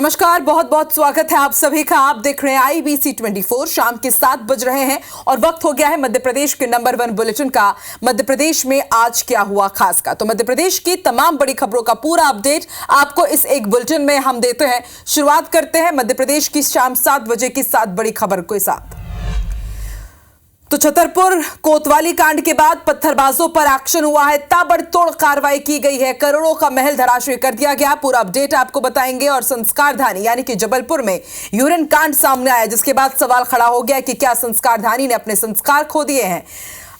नमस्कार, बहुत बहुत स्वागत है आप सभी का। आप देख रहे हैं IBC 24। शाम के 7 बज रहे हैं और वक्त हो गया है मध्य प्रदेश के नंबर 1 बुलेटिन का। मध्य प्रदेश में आज क्या हुआ खास का, तो मध्य प्रदेश की तमाम बड़ी खबरों का पूरा अपडेट आपको इस एक बुलेटिन में हम देते हैं। शुरुआत करते हैं मध्य प्रदेश की शाम 7 बजे की 7 बड़ी खबर के साथ। तो छतरपुर कोतवाली कांड के बाद पत्थरबाजों पर एक्शन हुआ है, ताबड़तोड़ कार्रवाई की गई है, करोड़ों का महल धराशायी कर दिया गया। पूरा अपडेट आपको बताएंगे। और संस्कारधानी यानी कि जबलपुर में यूरिन कांड सामने आया, जिसके बाद सवाल खड़ा हो गया कि क्या संस्कारधानी ने अपने संस्कार खो दिए हैं।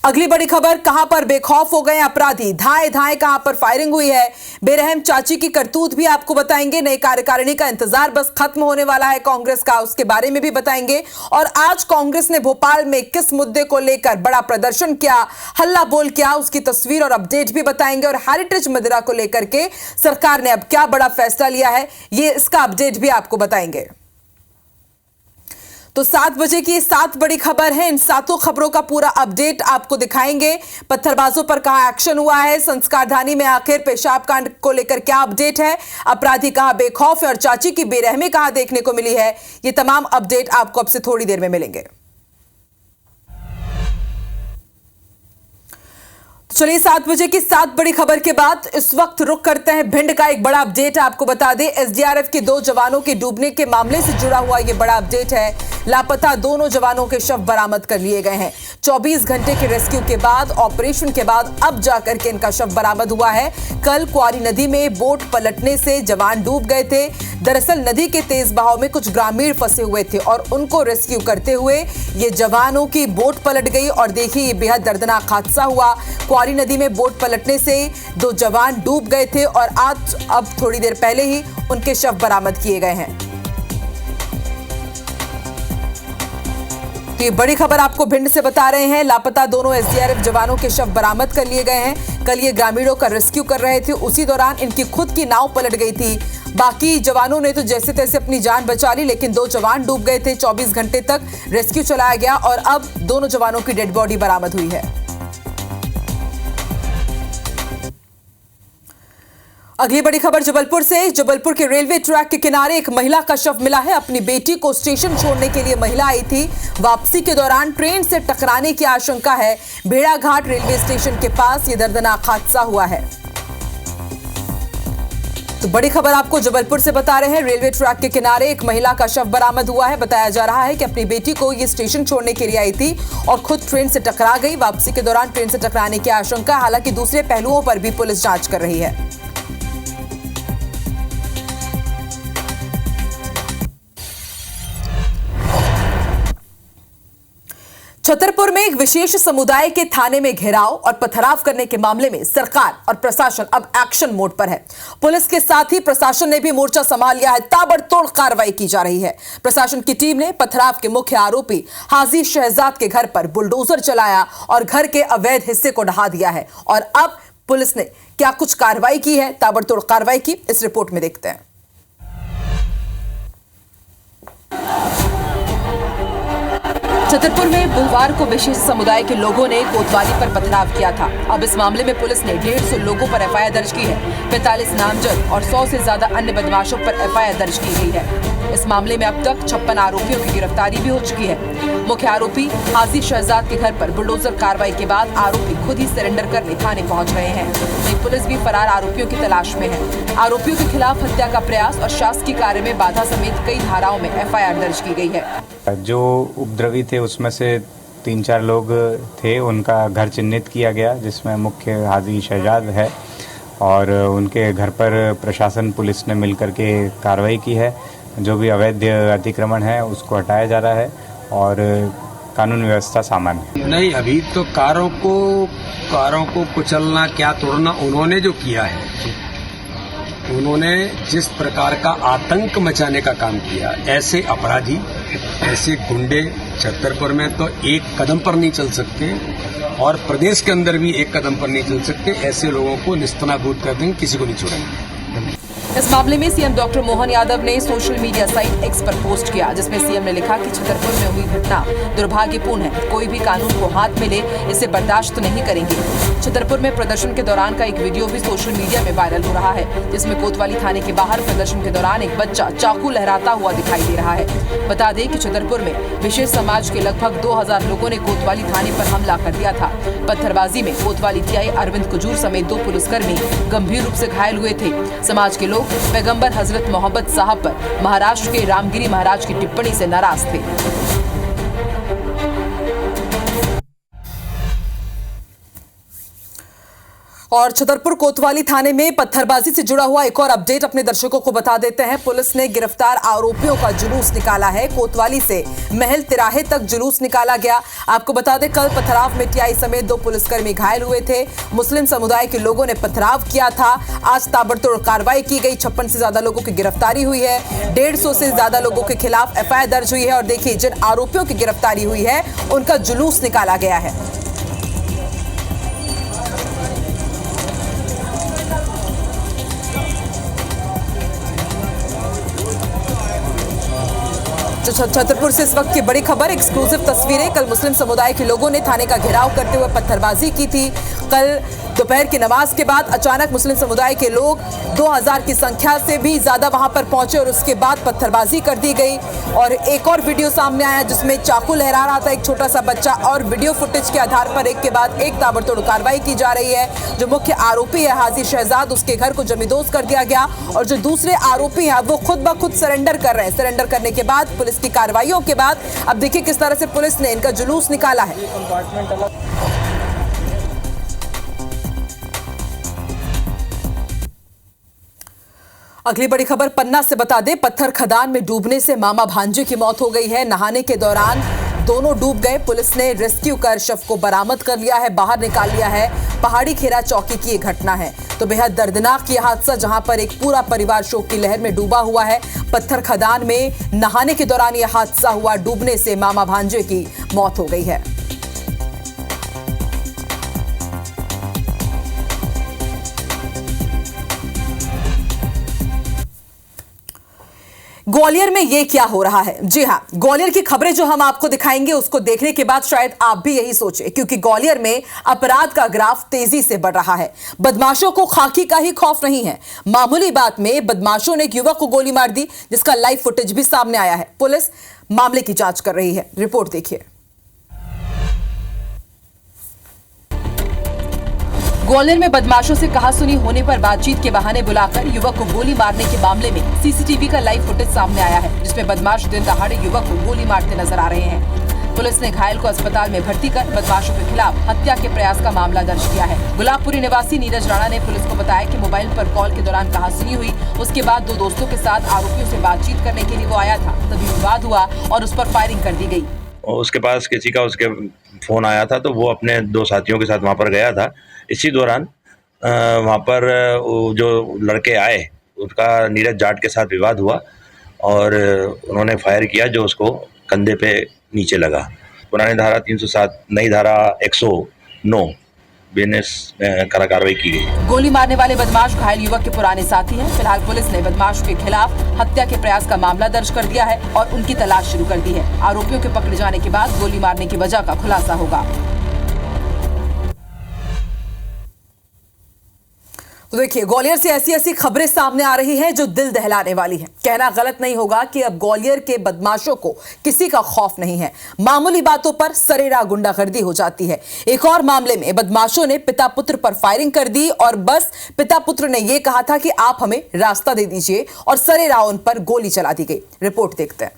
अगली बड़ी खबर, कहां पर बेखौफ हो गए अपराधी, धाए धाए कहां पर फायरिंग हुई है। बेरहम चाची की करतूत भी आपको बताएंगे। नई कार्यकारिणी का इंतजार बस खत्म होने वाला है कांग्रेस का, उसके बारे में भी बताएंगे। और आज कांग्रेस ने भोपाल में किस मुद्दे को लेकर बड़ा प्रदर्शन किया, हल्ला बोल किया, उसकी तस्वीर और अपडेट भी बताएंगे। और हेरिटेज मदिरा को लेकर के सरकार ने अब क्या बड़ा फैसला लिया है, ये इसका अपडेट भी आपको बताएंगे। तो 7 बजे की 7 बड़ी खबर है, इन 7 खबरों का पूरा अपडेट आपको दिखाएंगे। पत्थरबाजों पर कहां एक्शन हुआ है, संस्कारधानी में आखिर पेशाब कांड को लेकर क्या अपडेट है, अपराधी कहां बेखौफ है और चाची की बेरहमी कहां देखने को मिली है, ये तमाम अपडेट आपको अब से थोड़ी देर में मिलेंगे। चलिए 7 बजे की 7 बड़ी खबर के बाद इस वक्त रुक करते हैं भिंड का एक बड़ा अपडेट आपको बता दें। SDRF के 2 जवानों के डूबने के मामले से जुड़ा हुआ यह बड़ा अपडेट है। लापता दोनों जवानों के शव बरामद कर लिए गए हैं। 24 घंटे के रेस्क्यू के बाद, ऑपरेशन के बाद अब जाकर के इनका शव बरामद हुआ है। कल क्वारी नदी में बोट पलटने से जवान डूब गए थे। दरअसल नदी के तेज बहाव में कुछ ग्रामीण फंसे हुए थे और उनको रेस्क्यू करते हुए ये जवानों की बोट पलट गई। और देखिए, ये बेहद दर्दनाक हादसा हुआ। क्वारी नदी में बोट पलटने से 2 जवान डूब गए थे और आज अब थोड़ी देर पहले ही उनके शव बरामद किए गए हैं। तो ये बड़ी खबर आपको भिंड से बता रहे हैं। लापता दोनों SDRF जवानों के शव बरामद कर लिए गए हैं। कल ये ग्रामीणों का रेस्क्यू कर रहे थे, उसी दौरान इनकी खुद की नाव पलट गई थी। बाकी जवानों ने तो जैसे तैसे अपनी जान बचा ली, लेकिन 2 जवान डूब गए थे। 24 घंटे तक रेस्क्यू चलाया गया और अब दोनों जवानों की डेड बॉडी बरामद हुई है। अगली बड़ी खबर जबलपुर से। जबलपुर के रेलवे ट्रैक के किनारे एक महिला का शव मिला है। अपनी बेटी को स्टेशन छोड़ने के लिए महिला आई थी। वापसी के दौरान ट्रेन से टकराने की आशंका है। भेड़ाघाट रेलवे स्टेशन के पास यह दर्दनाक हादसा हुआ है। तो बड़ी खबर आपको जबलपुर से बता रहे हैं। रेलवे ट्रैक के किनारे एक महिला का शव बरामद हुआ है। बताया जा रहा है कि अपनी बेटी को ये स्टेशन छोड़ने के लिए आई थी और खुद ट्रेन से टकरा गई। वापसी के दौरान ट्रेन से टकराने की आशंका, हालांकि दूसरे पहलुओं पर भी पुलिस जांच कर रही है। छतरपुर में एक विशेष समुदाय के थाने में घेराव और पथराव करने के मामले में सरकार और प्रशासन अब एक्शन मोड पर है। पुलिस के साथ ही प्रशासन ने भी मोर्चा संभाल लिया है। ताबड़तोड़ कार्रवाई की जा रही है। प्रशासन की टीम ने पथराव के मुख्य आरोपी हाजी शहजाद के घर पर बुलडोजर चलाया और घर के अवैध हिस्से को ढहा दिया है। और अब पुलिस ने क्या कुछ कार्रवाई की है, ताबड़तोड़ कार्रवाई की, इस रिपोर्ट में देखते हैं। छतरपुर में बुधवार को विशेष समुदाय के लोगों ने कोतवाली पर पथराव किया था। अब इस मामले में पुलिस ने 150 लोगों पर FIR दर्ज की है। 45 नामजद और 100 से ज्यादा अन्य बदमाशों पर FIR दर्ज की गई है। इस मामले में अब तक 56 आरोपियों की गिरफ्तारी भी हो चुकी है। मुख्य आरोपी हाजी शहजाद के घर पर बुलडोजर कार्रवाई के बाद आरोपी खुद ही सरेंडर करने थाने पहुंच गए हैं। वहीं पुलिस भी फरार आरोपियों की तलाश में है। आरोपियों के खिलाफ हत्या का प्रयास और शासकीय कार्य में बाधा समेत कई धाराओं में FIR दर्ज की गई है। जो उपद्रवी थे उसमें से 3-4 लोग थे, उनका घर चिन्हित किया गया, जिसमें मुख्य हाजी शहजाद है। और उनके घर पर प्रशासन पुलिस ने मिलकर के कार्रवाई की है। जो भी अवैध अतिक्रमण है उसको हटाया जा रहा है और कानून व्यवस्था सामान्य है। नहीं, अभी तो कारों को कुचलना, क्या तोड़ना उन्होंने जो किया है, उन्होंने जिस प्रकार का आतंक मचाने का काम किया, ऐसे अपराधी, ऐसे गुंडे छतरपुर में तो एक कदम पर नहीं चल सकते और प्रदेश के अंदर भी एक कदम पर नहीं चल सकते। ऐसे लोगों को निस्तनाबूद कर देंगे, किसी को नहीं छोड़ेंगे। इस मामले में सीएम डॉक्टर मोहन यादव ने सोशल मीडिया साइट एक्स पर पोस्ट किया, जिसमें सीएम ने लिखा कि छतरपुर में हुई घटना दुर्भाग्यपूर्ण है। कोई भी कानून को हाथ में ले इसे बर्दाश्त नहीं करेंगे। छतरपुर में प्रदर्शन के दौरान का एक वीडियो भी सोशल मीडिया में वायरल हो रहा है, जिसमें कोतवाली थाने के बाहर प्रदर्शन के दौरान एक बच्चा चाकू लहराता हुआ दिखाई दे रहा है। बता दें कि छतरपुर में विशेष समाज के लगभग 2000 लोगों ने कोतवाली थाने पर हमला कर दिया था। पत्थरबाजी में कोतवाली टीआई अरविंद कुजूर समेत 2 पुलिसकर्मी गंभीर रूप से घायल हुए थे। समाज के लोग पैगंबर हजरत मोहम्मद साहब पर महाराष्ट्र के रामगिरी महाराज की टिप्पणी से नाराज थे। और छतरपुर कोतवाली थाने में पत्थरबाजी से जुड़ा हुआ एक और अपडेट अपने दर्शकों को बता देते हैं। पुलिस ने गिरफ्तार आरोपियों का जुलूस निकाला है। कोतवाली से महल तिराहे तक जुलूस निकाला गया। आपको बता दें, कल पथराव में टीआई समेत 2 पुलिसकर्मी घायल हुए थे। मुस्लिम समुदाय के लोगों ने पथराव किया था। आज ताबड़तोड़ कार्रवाई की गई। 56 से ज्यादा लोगों की गिरफ्तारी हुई है। 150 से ज्यादा लोगों के खिलाफ एफआईआर दर्ज हुई है। और देखिए, जिन आरोपियों की गिरफ्तारी हुई है उनका जुलूस निकाला गया है। छतरपुर से इस वक्त की बड़ी खबर, एक्सक्लूसिव तस्वीरें। कल मुस्लिम समुदाय के लोगों ने थाने का घेराव करते हुए पत्थरबाजी की थी। कल दोपहर की नमाज के बाद अचानक मुस्लिम समुदाय के लोग 2000 की संख्या से भी ज्यादा वहां पर पहुंचे और उसके बाद पत्थरबाजी कर दी गई। और एक और वीडियो सामने आया जिसमें चाकू लहरा रहा था एक छोटा सा बच्चा, और वीडियो फुटेज के आधार पर एक के बाद एक ताबड़तोड़ कार्रवाई की जा रही है। जो मुख्य आरोपी है हाजी शहजाद, उसके घर को जमींदोज कर दिया गया और जो दूसरे आरोपी हैं वो खुद ब खुद सरेंडर कर रहे हैं। सरेंडर करने के बाद पुलिस की कार्रवाइयों के बाद अब देखिए किस तरह से पुलिस ने इनका जुलूस निकाला है। अगली बड़ी खबर पन्ना से बता दें, पत्थर खदान में डूबने से मामा भांजे की मौत हो गई है। नहाने के दौरान दोनों डूब गए। पुलिस ने रेस्क्यू कर शव को बरामद कर लिया है, बाहर निकाल लिया है। पहाड़ी खेरा चौकी की ये घटना है। तो बेहद दर्दनाक ये हादसा, जहां पर एक पूरा परिवार शोक की लहर में डूबा हुआ है। पत्थर खदान में नहाने के दौरान यह हादसा हुआ। डूबने से मामा भांजे की मौत हो गई है। ग्वालियर में ये क्या हो रहा है? जी हां, ग्वालियर की खबरें जो हम आपको दिखाएंगे उसको देखने के बाद शायद आप भी यही सोचें, क्योंकि ग्वालियर में अपराध का ग्राफ तेजी से बढ़ रहा है। बदमाशों को खाकी का ही खौफ नहीं है। मामूली बात में बदमाशों ने एक युवक को गोली मार दी, जिसका लाइव फुटेज भी सामने आया है। पुलिस मामले की जांच कर रही है। रिपोर्ट देखिए। ग्वालियर में बदमाशों से कहासुनी होने पर बातचीत के बहाने बुलाकर युवक को गोली मारने के मामले में सीसीटीवी का लाइव फुटेज सामने आया है, जिसमें बदमाश दिन दहाड़े युवक को गोली मारते नजर आ रहे हैं। पुलिस ने घायल को अस्पताल में भर्ती कर बदमाशों के खिलाफ हत्या के प्रयास का मामला दर्ज किया है। गुलाबपुरी निवासी नीरज राणा ने पुलिस को बताया कि मोबाइल पर कॉल के दौरान कहासुनी हुई। उसके बाद 2 दोस्तों के साथ आरोपियों से बातचीत करने के लिए वो आया था, तभी विवाद हुआ और उस पर फायरिंग कर दी गई। उसके पास किसी का उसके फोन आया था, तो वो अपने 2 साथियों के साथ वहाँ पर गया था। इसी दौरान वहाँ पर जो लड़के आए उसका नीरज जाट के साथ विवाद हुआ और उन्होंने फायर किया, जो उसको कंधे पे नीचे लगा। पुरानी धारा 307, नई धारा 109 बीएनएस कार्रवाई की गई। गोली मारने वाले बदमाश घायल युवक के पुराने साथी हैं। फिलहाल पुलिस ने बदमाश के खिलाफ हत्या के प्रयास का मामला दर्ज कर दिया है और उनकी तलाश शुरू कर दी है। आरोपियों के पकड़े जाने के बाद गोली मारने की वजह का खुलासा होगा। तो देखिए, ग्वालियर से ऐसी ऐसी खबरें सामने आ रही हैं जो दिल दहलाने वाली हैं। कहना गलत नहीं होगा कि अब ग्वालियर के बदमाशों को किसी का खौफ नहीं है। मामूली बातों पर सरेरा गुंडागर्दी हो जाती है। एक और मामले में बदमाशों ने पिता पुत्र पर फायरिंग कर दी और बस पिता पुत्र ने यह कहा था कि आप हमें रास्ता दे दीजिए और सरेरा उन पर गोली चला दी गई। रिपोर्ट देखते हैं।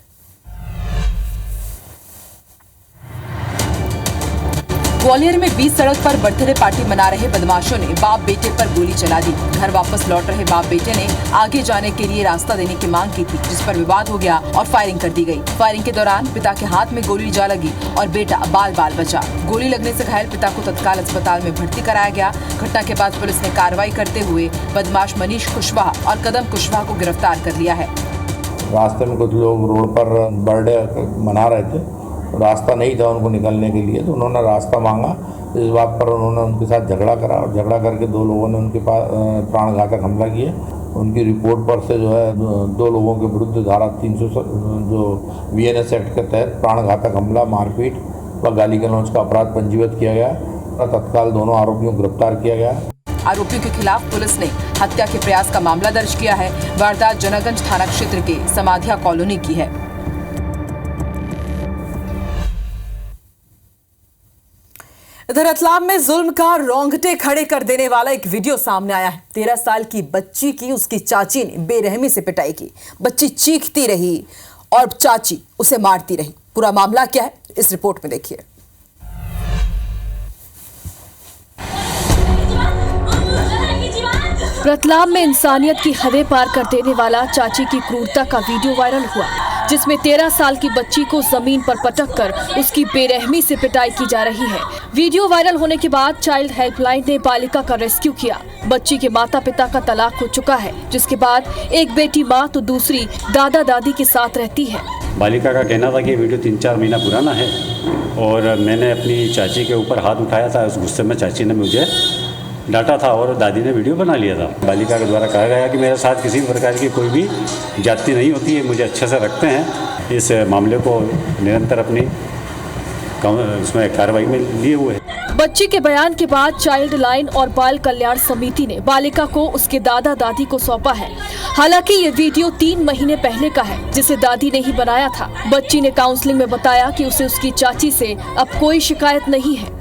ग्वालियर में बीच सड़क पर बर्थडे पार्टी मना रहे बदमाशों ने बाप बेटे पर गोली चला दी। घर वापस लौट रहे बाप बेटे ने आगे जाने के लिए रास्ता देने की मांग की थी, जिस पर विवाद हो गया और फायरिंग कर दी गई। फायरिंग के दौरान पिता के हाथ में गोली जा लगी और बेटा बाल बाल बचा। गोली लगने से घायल पिता को तत्काल अस्पताल में भर्ती कराया गया। घटना के बाद पुलिस ने कार्रवाई करते हुए बदमाश मनीष कुशवाहा और कदम कुशवाहा को गिरफ्तार कर लिया है। रास्ते में कुछ लोग रोड पर बर्थडे मना रहे थे, रास्ता नहीं था उनको निकलने के लिए, तो उन्होंने रास्ता मांगा। इस बात पर उन्होंने उनके साथ झगड़ा करा और झगड़ा करके 2 लोगों ने उनके पास प्राणघातक हमला किया उनकी रिपोर्ट पर से जो है 2 लोगों के विरुद्ध धारा 300 जो VNS एक्ट के तहत प्राणघातक हमला, मारपीट व गाली गलौज का अपराध पंजीबद्ध किया गया और तत्काल दोनों आरोपियों को गिरफ्तार किया गया। आरोपियों के खिलाफ पुलिस ने हत्या के प्रयास का मामला दर्ज किया है। वारदात जनागंज थाना क्षेत्र के समाधिया कॉलोनी की है। इधर रतलाम में जुल्म का रोंगटे खड़े कर देने वाला एक वीडियो सामने आया है। 13 साल की बच्ची की उसकी चाची ने बेरहमी से पिटाई की। बच्ची चीखती रही और चाची उसे मारती रही। पूरा मामला क्या है, इस रिपोर्ट में देखिए। रतलाम में इंसानियत की हदें पार कर देने वाला चाची की क्रूरता का वीडियो वायरल हुआ, जिसमें 13 साल की बच्ची को जमीन पर पटककर उसकी बेरहमी से पिटाई की जा रही है। वीडियो वायरल होने के बाद चाइल्ड हेल्पलाइन ने बालिका का रेस्क्यू किया। बच्ची के माता पिता का तलाक हो चुका है, जिसके बाद एक बेटी माँ तो दूसरी दादा दादी के साथ रहती है। बालिका का कहना था कि वीडियो 3-4 महीना पुराना है और मैंने अपनी चाची के ऊपर हाथ उठाया था। उस गुस्से में चाची ने मुझे डांटा था और दादी ने वीडियो बना लिया था। बालिका के द्वारा कहा गया कि मेरे साथ किसी प्रकार की कोई भी जाति नहीं होती है, मुझे अच्छे से रखते हैं। इस मामले को निरंतर अपनी उसमें कार्रवाई में लिए हुए हैं। बच्ची के बयान के बाद चाइल्ड लाइन और बाल कल्याण समिति ने बालिका को उसके दादा दादी को सौंपा है। हालांकि ये वीडियो 3 महीने पहले का है, जिसे दादी ने ही बनाया था। बच्ची ने काउंसलिंग में बताया कि उसे उसकी चाची से अब कोई शिकायत नहीं है।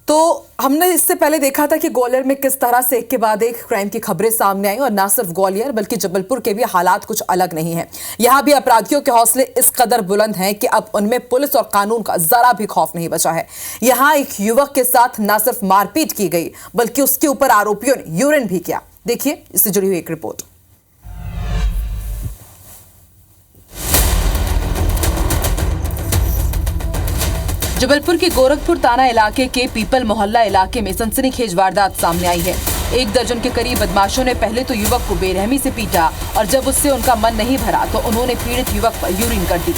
तो हमने इससे पहले देखा था कि ग्वालियर में किस तरह से एक के बाद एक क्राइम की खबरें सामने आई, और ना सिर्फ ग्वालियर बल्कि जबलपुर के भी हालात कुछ अलग नहीं है। यहां भी अपराधियों के हौसले इस कदर बुलंद हैं कि अब उनमें पुलिस और कानून का जरा भी खौफ नहीं बचा है। यहां एक युवक के साथ ना सिर्फ मारपीट की गई बल्कि उसके ऊपर आरोपियों ने यूरिन भी किया। देखिए इससे जुड़ी हुई एक रिपोर्ट। जबलपुर के गोरखपुर थाना इलाके के पीपल मोहल्ला इलाके में सनसनीखेज वारदात सामने आई है। 1 दर्जन के करीब बदमाशों ने पहले तो युवक को बेरहमी से पीटा और जब उससे उनका मन नहीं भरा तो उन्होंने पीड़ित युवक पर यूरिन कर दी।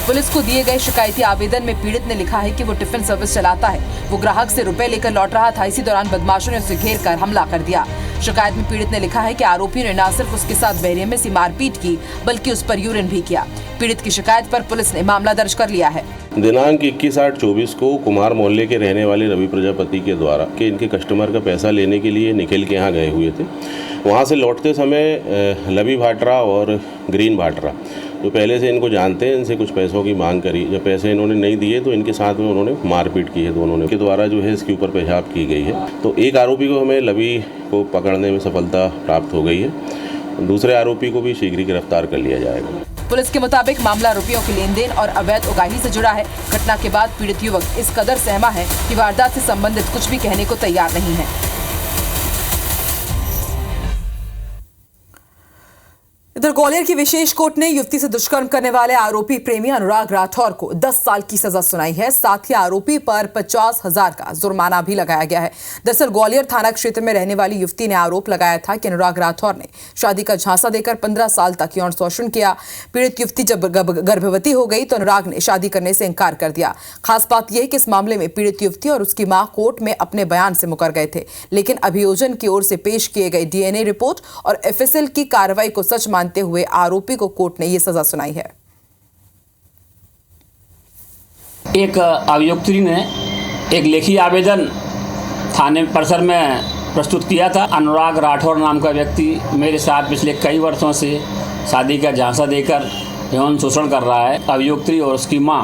पुलिस को दिए गए शिकायती आवेदन में पीड़ित ने लिखा है कि वो टिफिन सर्विस चलाता है। वो ग्राहक से रुपए लेकर लौट रहा था। इसी दौरान बदमाशों ने उसे घेर कर हमला कर दिया। शिकायत में पीड़ित ने लिखा है कि आरोपियों ने न सिर्फ उसके साथ बेरहमी से मारपीट की बल्कि उस पर यूरिन भी किया। पीड़ित की शिकायत पर पुलिस ने मामला दर्ज कर लिया है। दिनांक 21/8/24 को कुमार मोहल्ले के रहने वाले रवि प्रजापति के द्वारा कि इनके कस्टमर का पैसा लेने के लिए निखिल के यहाँ गए हुए थे। वहाँ से लौटते समय लवी भाटरा और ग्रीन भाटरा जो पहले से इनको जानते हैं, इनसे कुछ पैसों की मांग करी। जब पैसे इन्होंने नहीं दिए तो इनके साथ में उन्होंने मारपीट की है। दोनों ने के द्वारा जो है इसके ऊपर पेशाब की गई है। तो एक आरोपी को हमें लवी को पकड़ने में सफलता प्राप्त हो गई है। दूसरे आरोपी को भी शीघ्र ही गिरफ्तार कर लिया जाएगा। पुलिस के मुताबिक मामला रुपयों के लेन देन और अवैध उगाही से जुड़ा है। घटना के बाद पीड़ित युवक इस कदर सहमा है कि वारदात से संबंधित कुछ भी कहने को तैयार नहीं है। इधर ग्वालियर की विशेष कोर्ट ने युवती से दुष्कर्म करने वाले आरोपी प्रेमी अनुराग राठौर को 10 साल की सजा सुनाई है। साथ ही आरोपी पर 50,000 का जुर्माना भी लगाया गया है। दरअसल ग्वालियर थाना क्षेत्र में रहने वाली युवती ने आरोप लगाया था कि अनुराग राठौर ने शादी का झांसा देकर 15 साल तक यौन शोषण किया। पीड़ित युवती जब गर्भवती हो गई तो अनुराग ने शादी करने से इंकार कर दिया। खास बात यह कि इस मामले में पीड़ित युवती और उसकी मां कोर्ट में अपने बयान से मुकर गए थे, लेकिन अभियोजन की ओर से पेश किए गए DNA रिपोर्ट और FSL की कार्रवाई को सच मानते हुए आरोपी को कोर्ट ने यह सजा सुनाई है। एक अभियुक्त्री ने एक लेखी आवेदन थाने परिसर में प्रस्तुत किया था। अनुराग राठौर नाम का व्यक्ति मेरे साथ पिछले कई वर्षों से शादी का झांसा देकर यौन शोषण कर रहा है। अभियुक्त्री और उसकी मां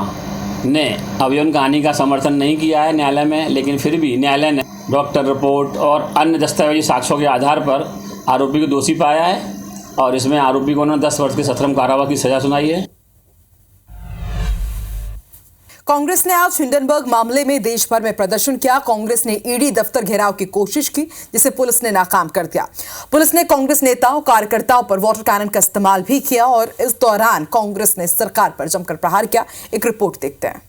ने अभियोजन कहानी का समर्थन नहीं किया है न्यायालय में, लेकिन फिर भी न्यायालय ने डॉक्टर रिपोर्ट और अन्य दस्तावेजी साक्ष्यों के आधार पर आरोपी को दोषी पाया है और इसमें आरोपी को उन्होंने 10 वर्ष के सश्रम कारावास की सजा सुनाई है। कांग्रेस ने आज हिंडनबर्ग मामले में देश भर में प्रदर्शन किया। कांग्रेस ने ईडी दफ्तर घेराव की कोशिश की, जिसे पुलिस ने नाकाम कर दिया। पुलिस ने कांग्रेस नेताओं कार्यकर्ताओं पर वाटर कैनन का इस्तेमाल भी किया और इस दौरान कांग्रेस ने सरकार पर जमकर प्रहार किया। एक रिपोर्ट देखते हैं।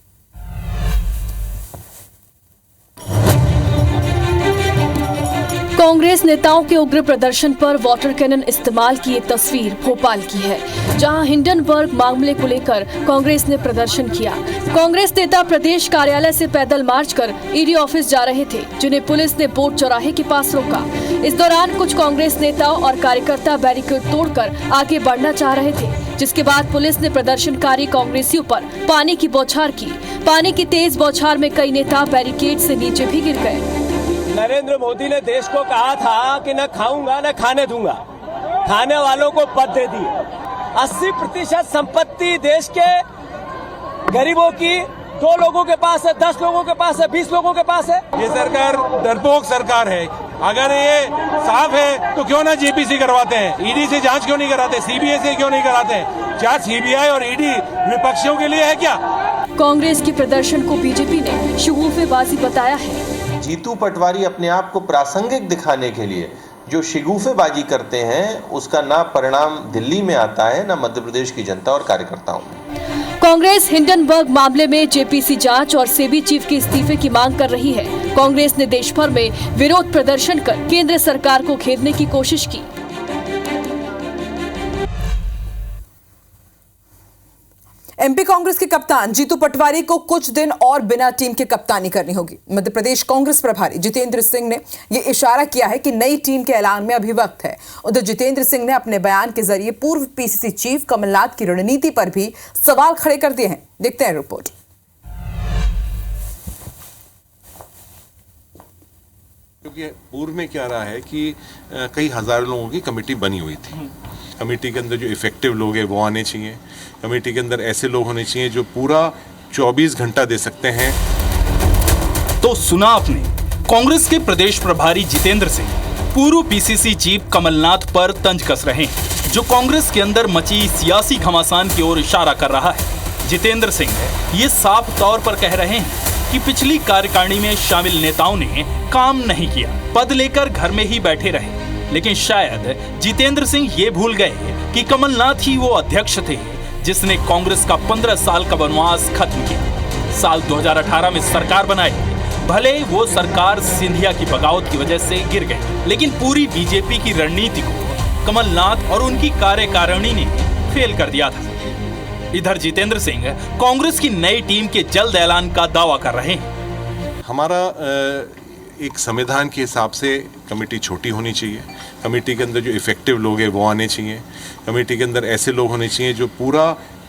कांग्रेस नेताओं के उग्र प्रदर्शन पर वाटर कैनन इस्तेमाल की ये तस्वीर भोपाल की है, जहां हिंडनबर्ग मामले को लेकर कांग्रेस ने प्रदर्शन किया। कांग्रेस नेता प्रदेश कार्यालय से पैदल मार्च कर ईडी ऑफिस जा रहे थे, जिन्हें पुलिस ने बोट चौराहे के पास रोका। इस दौरान कुछ कांग्रेस नेताओं और कार्यकर्ता बैरिकेड तोड़कर आगे बढ़ना चाह रहे थे, जिसके बाद पुलिस ने प्रदर्शनकारी कांग्रेसियों पर पानी की बौछार की। पानी की तेज बौछार में कई नेता बैरिकेड से नीचे भी गिर गए। नरेंद्र मोदी ने देश को कहा था कि न खाऊंगा न खाने दूंगा, खाने वालों को पद दे दी। 80% संपत्ति देश के गरीबों की 2 लोगों के पास है, 10 लोगों के पास है, 20 लोगों के पास है। ये सरकार डरपोक सरकार है। अगर ये साफ है तो क्यों ना जेपीसी करवाते हैं, ईडी से जांच क्यों नहीं कराते, सीबीआई से क्यों नहीं कराते हैं? क्या सीबीआई और ईडी विपक्षियों के लिए है क्या? कांग्रेस के प्रदर्शन को बीजेपी ने शिगूफेबाजी बताया है। जीतू पटवारी अपने आप को प्रासंगिक दिखाने के लिए जो शिगूफेबाजी करते हैं, उसका ना परिणाम दिल्ली में आता है ना मध्य प्रदेश की जनता और कार्यकर्ताओं में। कांग्रेस हिंडनबर्ग मामले में जेपीसी जांच और सेबी चीफ के इस्तीफे की मांग कर रही है। कांग्रेस ने देश भर में विरोध प्रदर्शन कर केंद्र सरकार को घेरने की कोशिश की। एमपी कांग्रेस के कप्तान जीतू पटवारी को कुछ दिन और बिना टीम के कप्तानी करनी होगी। मध्य प्रदेश कांग्रेस प्रभारी जितेंद्र सिंह ने यह इशारा किया है कि नई टीम के ऐलान में अभी वक्त है। उधर जितेंद्र सिंह ने अपने बयान के जरिए पूर्व पीसीसी चीफ कमलनाथ की रणनीति पर भी सवाल खड़े कर दिए हैं। देखते हैं रिपोर्ट। क्योंकि पूर्व में क्या रहा है कि कई हजार लोगों की कमेटी बनी हुई थी। कमेटी के अंदर जो इफेक्टिव लोग हैं वो आने चाहिए। कमेटी के अंदर ऐसे लोग होने चाहिए जो पूरा 24 घंटा दे सकते हैं। तो सुना आपने, कांग्रेस के प्रदेश प्रभारी जितेंद्र सिंह पूर्व पीसीसी चीफ कमलनाथ पर तंज कस रहे हैं, जो कांग्रेस के अंदर मची सियासी घमासान की ओर इशारा कर रहा है। जितेंद्र सिंह ये साफ तौर पर कह रहे हैं कि पिछली कार्यकारिणी में शामिल नेताओं ने काम नहीं किया, पद लेकर घर में ही बैठे रहे। लेकिन शायद जितेंद्र सिंह ये भूल गए कि कमलनाथ ही वो अध्यक्ष थे जिसने कांग्रेस का 15 साल का वनवास खत्म किया। साल 2018 में सरकार बनाई, भले वो सरकार सिंधिया की बगावत की वजह से गिर गई, लेकिन पूरी बीजेपी की रणनीति को कमलनाथ और उनकी कार्यकारिणी ने फेल कर दिया था। इधर जितेंद्र सिंह कांग्रेस की नई टीम के जल्द ऐलान का दावा कर रहे हैं। हमारा एक संविधान के हिसाब से कमेटी छोटी होनी चाहिए। कमेटी के अंदर जो इफेक्टिव लोग हैं वो आने चाहिए। कमेटी के अंदर ऐसे लोग होने चाहिए जो पूरा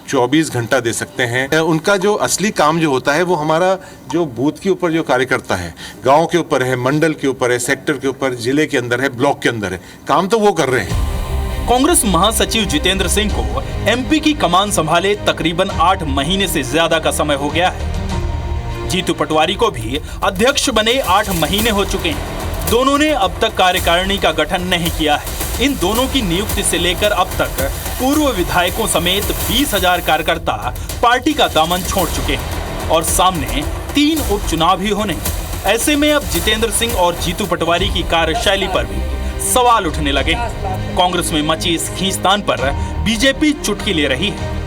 24 घंटा दे सकते हैं। उनका जो असली काम जो होता है वो हमारा जो बूथ के ऊपर जो कार्यकर्ता है, गांव के ऊपर है, मंडल के ऊपर है, सेक्टर के ऊपर, जिले के अंदर है, ब्लॉक के अंदर है, काम तो वो कर रहे हैं। कांग्रेस महासचिव जितेंद्र सिंह को एमपी की कमान संभाले तकरीबन 8 महीने से ज्यादा का समय हो गया है। जीतू पटवारी को भी अध्यक्ष बने 8 महीने हो चुके हैं। दोनों ने अब तक कार्यकारिणी का गठन नहीं किया है। इन दोनों की नियुक्ति से लेकर अब तक पूर्व विधायकों समेत 20,000 कार्यकर्ता पार्टी का दामन छोड़ चुके हैं और सामने 3 उपचुनाव भी होने। ऐसे में अब जितेंद्र सिंह और जीतू पटवारी की कार्यशैली पर भी सवाल उठने लगे। कांग्रेस में मची इस खींचतान पर बीजेपी चुटकी ले रही है।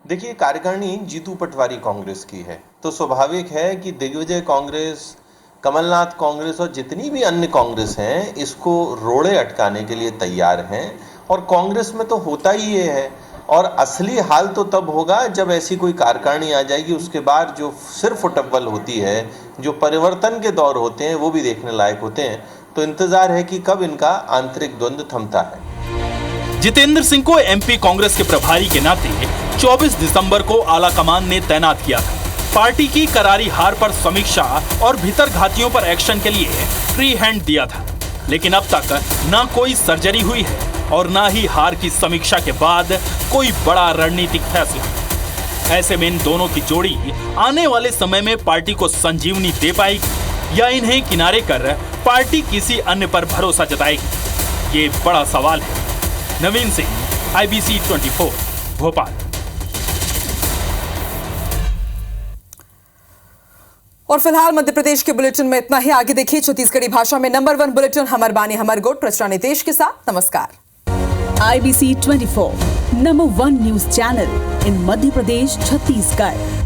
देखिए, कार्यकारिणी जीतू पटवारी कांग्रेस की है तो स्वाभाविक है कि दिग्विजय कांग्रेस, कमलनाथ कांग्रेस और जितनी भी अन्य कांग्रेस हैं इसको रोड़े अटकाने के लिए तैयार हैं। और कांग्रेस में तो होता ही ये है। और असली हाल तो तब होगा जब ऐसी कोई कार्यकारिणी आ जाएगी। उसके बाद जो सिर्फ फुटबॉल होती है, जो परिवर्तन के दौर होते हैं, वो भी देखने लायक होते हैं। तो इंतजार है कि कब इनका आंतरिक द्वंद्व थमता है। जितेंद्र सिंह को एमपी कांग्रेस के प्रभारी के नाते 24 दिसंबर को आला कमान ने तैनात किया था। पार्टी की करारी हार पर समीक्षा और भीतर घातियों पर एक्शन के लिए फ्री हैंड दिया था। लेकिन अब तक न कोई सर्जरी हुई है और न ही हार की समीक्षा के बाद कोई बड़ा रणनीतिक फैसला। ऐसे में इन दोनों की जोड़ी आने वाले समय में पार्टी को संजीवनी दे पाएगी या इन्हें किनारे कर पार्टी किसी अन्य पर भरोसा जताएगी, ये बड़ा सवाल है। नवीन सिंह, IBC 24, भोपाल। और फिलहाल मध्य प्रदेश के बुलेटिन में इतना ही। आगे देखिए छत्तीसगढ़ी भाषा में नंबर 1 बुलेटिन हमर बानी हमर गोट रचना नितेश के साथ। नमस्कार। IBC 24, number 1 news channel in Madhya Pradesh, Chhattisgarh.